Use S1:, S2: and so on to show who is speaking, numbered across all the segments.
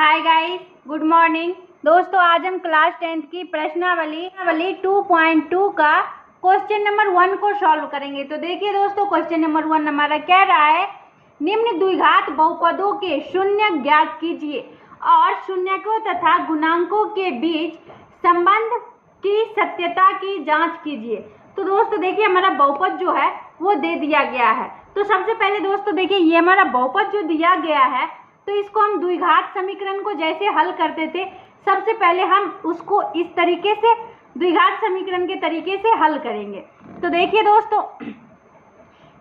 S1: Hi guys, good morning. दोस्तों, आज हम क्लास 10th की प्रश्नावली 2.2 का क्वेश्चन नंबर 1 को सॉल्व करेंगे। तो देखिए दोस्तों, क्वेश्चन नंबर 1 हमारा कह रहा है, निम्न द्विघात बहुपदों के शून्य ज्ञात कीजिए और शून्यकों तथा गुणांकों के बीच संबंध की सत्यता की जांच कीजिए। तो दोस्तों देखिए, हमारा बहुपद जो है वो दे दिया गया है। तो सबसे पहले दोस्तों देखिए, ये हमारा बहुपद जो दिया गया है, तो इसको हम द्विघात समीकरण को जैसे हल करते थे, सबसे पहले हम उसको इस तरीके से द्विघात समीकरण के तरीके से हल करेंगे। तो देखिए दोस्तों,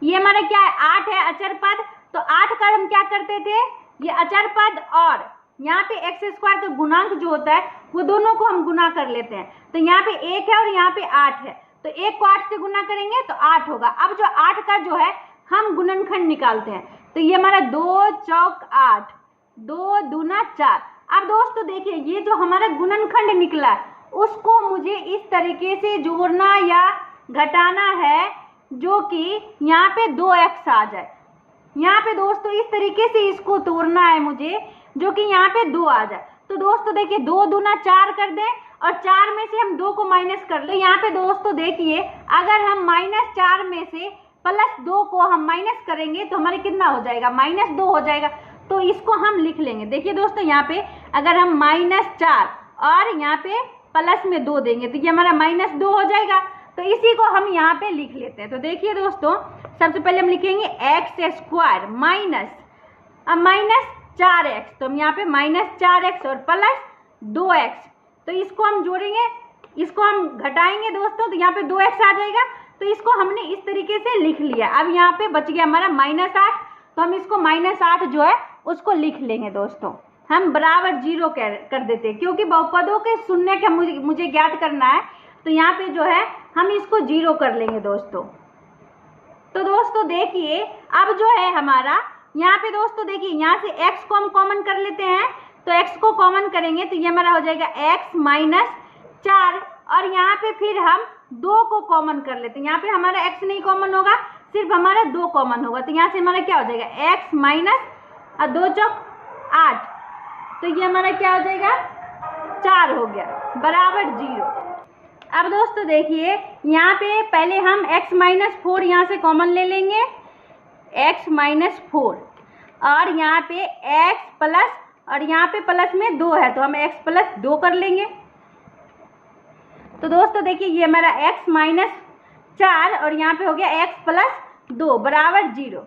S1: ये हमारा क्या है, 8 है अचर पद। तो 8 का हम क्या करते थे, ये अचर पद और यहाँ पे एक्स स्क्वायर का गुणांक जो होता है वो दोनों को हम गुना कर लेते हैं। तो यहाँ पे 1 है और यहाँ पे 8 है, तो 1 को 8 से गुना करेंगे तो 8 होगा। अब जो 8 का जो है हम गुणनखंड निकालते हैं। तो ये हमारा 2 चौक 8, 2 दूना 4। अब दोस्तों देखिए, ये जो हमारा गुणनखंड निकला उसको मुझे इस तरीके से जोड़ना या घटाना है जो कि यहाँ पे 2x आ जाए। यहाँ पे दोस्तों इस तरीके से इसको तोड़ना है मुझे जो कि यहाँ पे 2 आ जाए। तो दोस्तों देखिए, 2 दूना 4 कर दें और 4 में से हम 2 को माइनस कर ले। यहाँ पे दोस्तों देखिए, अगर हम -4 में से +2 को हम माइनस करेंगे तो हमारे कितना हो जाएगा, -2 हो जाएगा। तो इसको हम लिख लेंगे। देखिए दोस्तों, यहाँ पे अगर हम -4 और यहाँ पे प्लस में 2 देंगे तो ये हमारा -2 हो जाएगा। तो इसी को हम यहाँ पे लिख लेते हैं। तो देखिए दोस्तों, सबसे पहले हम लिखेंगे x² -4x। तो हम यहाँ पे -4x और +2x, तो इसको हम जोड़ेंगे, इसको हम घटाएंगे दोस्तों, तो यहाँ पे 2x आ जाएगा। तो इसको हमने इस तरीके से लिख लिया। अब यहाँ पे बच गया हमारा -8, तो हम इसको -8 जो है उसको लिख लेंगे दोस्तों। हम बराबर 0 कर देते हैं, क्योंकि बहुपदों के शून्य का मुझे ज्ञात करना है। तो यहाँ पे जो है हम इसको 0 कर लेंगे दोस्तों। तो दोस्तों देखिए, अब जो है हमारा यहाँ पे दोस्तों देखिए, यहाँ से x को हम कॉमन कर लेते हैं। तो x को कॉमन करेंगे तो ये हमारा हो जाएगा x -4, और यहाँ पे फिर हम 2 को कॉमन कर लेते हैं। यहाँ पे हमारा x नहीं कॉमन होगा, सिर्फ हमारा 2 कॉमन होगा। तो यहाँ से हमारा क्या हो जाएगा, x - 2 चौक 8, तो ये हमारा क्या हो जाएगा, 4 हो गया, बराबर 0। अब दोस्तों देखिए, यहाँ पे पहले हम x -4 यहाँ से कॉमन ले लेंगे, x -4, और यहाँ पे x प्लस, और यहाँ पे प्लस में 2 है तो हम x + 2 कर लेंगे। तो दोस्तों देखिए, ये हमारा x -4 और यहाँ पे हो गया x + 2 बराबर 0।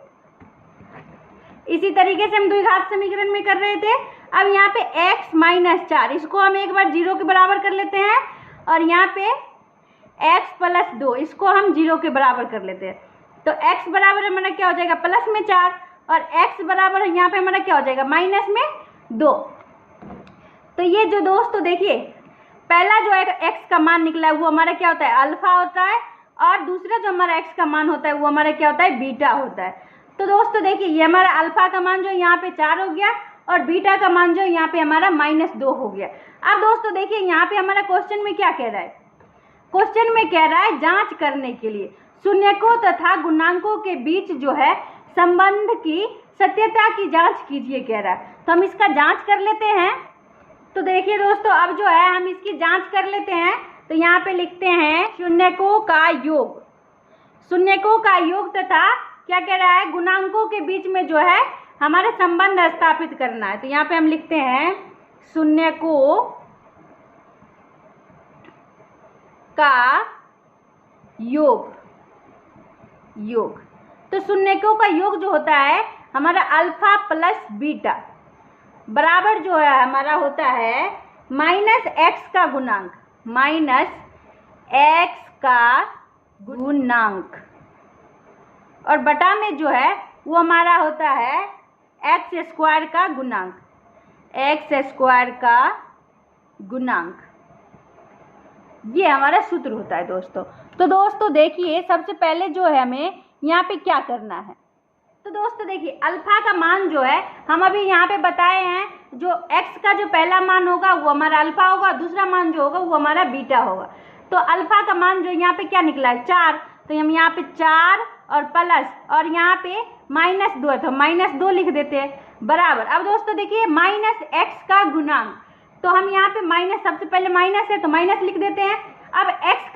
S1: इसी तरीके से हम द्विघात समीकरण में कर रहे थे। अब यहाँ पे x -4, इसको हम एक बार 0 के बराबर कर लेते हैं, और यहाँ पे x + 2, इसको हम 0 के बराबर कर लेते हैं। तो x बराबर हमारा क्या हो जाएगा, +4, और x बराबर यहाँ पे हमारा क्या हो जाएगा, -2। तो ये जो दोस्तों देखिए, पहला जो x का मान निकला है वो हमारा क्या होता है, अल्फा होता है, और दूसरा जो हमारा x का मान होता है वो हमारा क्या होता है, बीटा होता है। तो दोस्तों देखिए, ये हमारा अल्फा का मान जो यहाँ पे 4 हो गया, और बीटा का मान जो यहाँ पे हमारा -2 हो गया। अब दोस्तों देखिए, यहाँ पे हमारा क्वेश्चन में क्या कह रहा है, क्वेश्चन में कह रहा है जांच करने के लिए शून्यकों तथा गुणांकों के बीच जो है संबंध की सत्यता की जांच कीजिए कह रहा है। तो हम इसका जांच कर लेते हैं। तो देखिए दोस्तों, अब जो है हम इसकी जांच कर लेते हैं। तो यहाँ पे लिखते हैं शून्यकों का योग तथा क्या कह रहा है, गुणांकों के बीच में जो है हमारे संबंध स्थापित करना है। तो यहाँ पे हम लिखते हैं शून्यकों का योग। तो शून्यकों का योग जो होता है हमारा अल्फा + बीटा बराबर जो है हमारा होता है -x का गुणांक, और बटा में जो है वो हमारा होता है x² का गुणांक। ये हमारा सूत्र होता है दोस्तों। तो दोस्तों देखिए, सबसे पहले जो है हमें यहाँ पे क्या करना है। तो दोस्तों देखिए, अल्फा का मान जो है हम अभी यहाँ पे बताए हैं, जो x का जो पहला मान होगा वो हमारा अल्फा होगा, दूसरा मान जो होगा वो हमारा बीटा होगा। तो अल्फा का मान जो यहाँ पे क्या निकला है, 4, तो हम यहाँ पे 4 और प्लस, और यहाँ पे -2 है तो -2 लिख देते हैं। बराबर। अब दोस्तों देखिए माइनस एक्स का गुणांक, तो हम यहाँ पे माइनस, सबसे पहले माइनस है तो माइनस लिख देते हैं। अब एक्स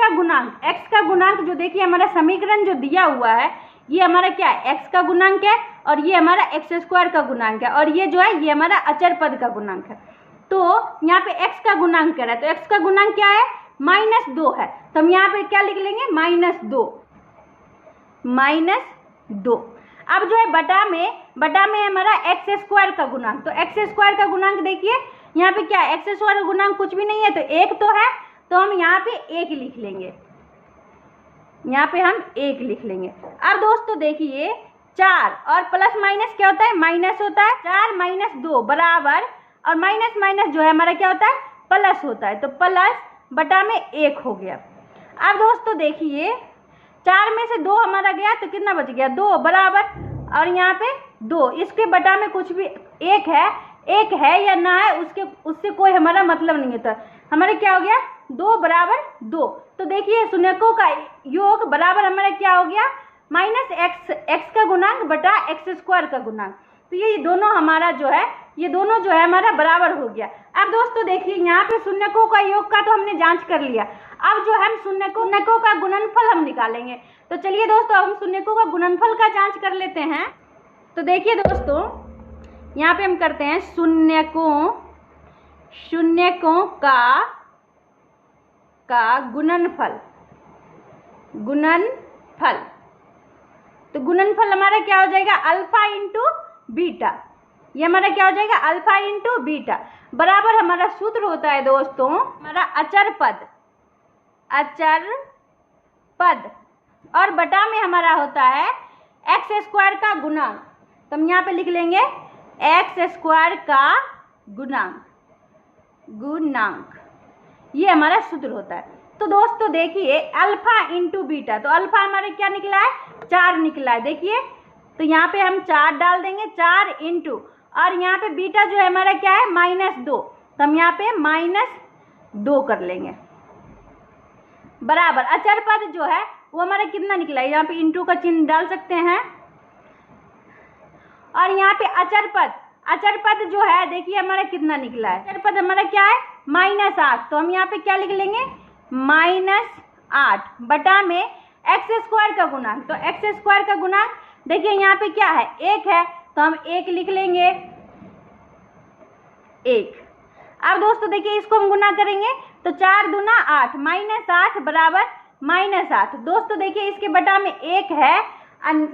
S1: का गुणांक जो देखिए हमारा समीकरण जो दिया हुआ है ये हमारा क्या है, एक्स का गुणांक है और ये हमारा एक्स स्क्वायर का गुणांक है और ये जो है ये हमारा अचर पद का गुणांक है। तो यहाँ पे एक्स का गुणांक कह रहा है, तो एक्स का गुणांक क्या है, -2 है, तो हम यहाँ पे क्या लिख लेंगे, -2। अब जो है बटा में हमारा एक्स स्क्वायर का गुणांक, तो एक्स स्क्वायर का गुणांक देखिए यहाँ पे क्या है, एक्स स्क्वायर का गुणांक कुछ भी नहीं है तो 1 तो है, तो हम यहाँ पे 1 लिख लेंगे, यहाँ पे हम 1 लिख लेंगे। अब दोस्तों देखिए 4 और प्लस माइनस क्या होता है, माइनस होता है, 4 - 2 बराबर, और माइनस माइनस जो है हमारा क्या होता है, प्लस होता है, तो प्लस बटा में 1 हो गया। अब दोस्तों देखिए 4 में से 2 हमारा गया तो कितना बच गया, 2 बराबर, और यहाँ पे 2, इसके बटा में कुछ भी 1 है या ना है उससे कोई हमारा मतलब नहीं होता, हमारे क्या हो गया, 2 बराबर 2। तो देखिए शून्यकों का योग बराबर हमारा क्या हो गया, -x का गुणांक बटा एक्स स्क्वायर का गुणांक, तो ये दोनों हमारा जो है हमारा बराबर हो गया। अब दोस्तों देखिए यहाँ पे शून्यकों का योग का तो हमने जांच कर लिया, अब जो हम शून्यकों का गुणनफल हम निकालेंगे। तो चलिए दोस्तों हम शून्यकों का गुणनफल का जांच कर लेते हैं। तो देखिए दोस्तों यहाँ पे हम करते हैं शून्यकों का गुणनफल। तो गुणनफल हमारा क्या हो जाएगा, अल्फा इंटू बीटा, ये हमारा क्या हो जाएगा, अल्फा इंटू बीटा, बराबर हमारा सूत्र होता है दोस्तों हमारा अचर पद और बटा में हमारा होता है एक्स स्क्वायर का गुणांक, तो हम यहाँ पे लिख लेंगे एक्स स्क्वायर का गुणांक, ये हमारा सूत्र होता है। तो दोस्तों देखिए अल्फा इंटू बीटा, तो अल्फा हमारे क्या निकला है, 4 निकला है, देखिए तो यहाँ पे हम 4 डाल देंगे, 4 इंटू, और यहाँ पे बीटा जो है हमारा क्या है, -2, तो हम यहाँ पे -2 कर लेंगे, बराबर अचर पद जो है वो हमारा कितना निकला है, यहाँ पे इंटू का चिन्ह डाल सकते हैं, और यहाँ पे अचर पद जो है देखिए हमारा कितना निकला है, अचर पद हमारा क्या है, -8, तो हम यहाँ पे क्या लिख लेंगे, -8 बटा में एक्स स्क्वायर का गुणांक, तो एक्स स्क्वायर का गुणांक देखिए यहाँ पे क्या है, 1 है, तो हम 1 लिख लेंगे, 1। अब दोस्तों देखिए इसको हम गुना करेंगे तो 4 दूना 8, -8 बराबर -8। दोस्तों देखिए इसके बटा में 1 है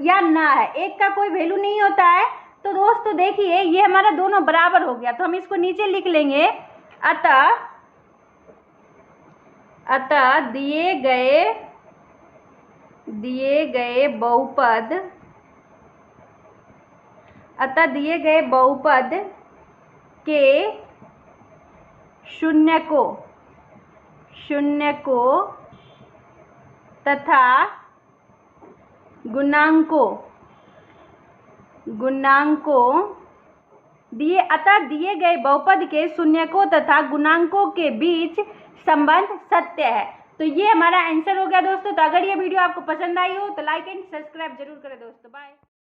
S1: या ना है, 1 का कोई वैल्यू नहीं होता है, तो दोस्तों देखिए ये हमारा दोनों बराबर हो गया, तो हम इसको नीचे लिख लेंगे, अतः दिए गए बहुपद के शून्यकों तथा गुणांकों दिए गए बहुपद के शून्यकों तथा गुणांकों के बीच संबंध सत्य है। तो ये हमारा आंसर हो गया दोस्तों। तो अगर ये वीडियो आपको पसंद आई हो तो लाइक एंड सब्सक्राइब जरूर करें दोस्तों। बाय।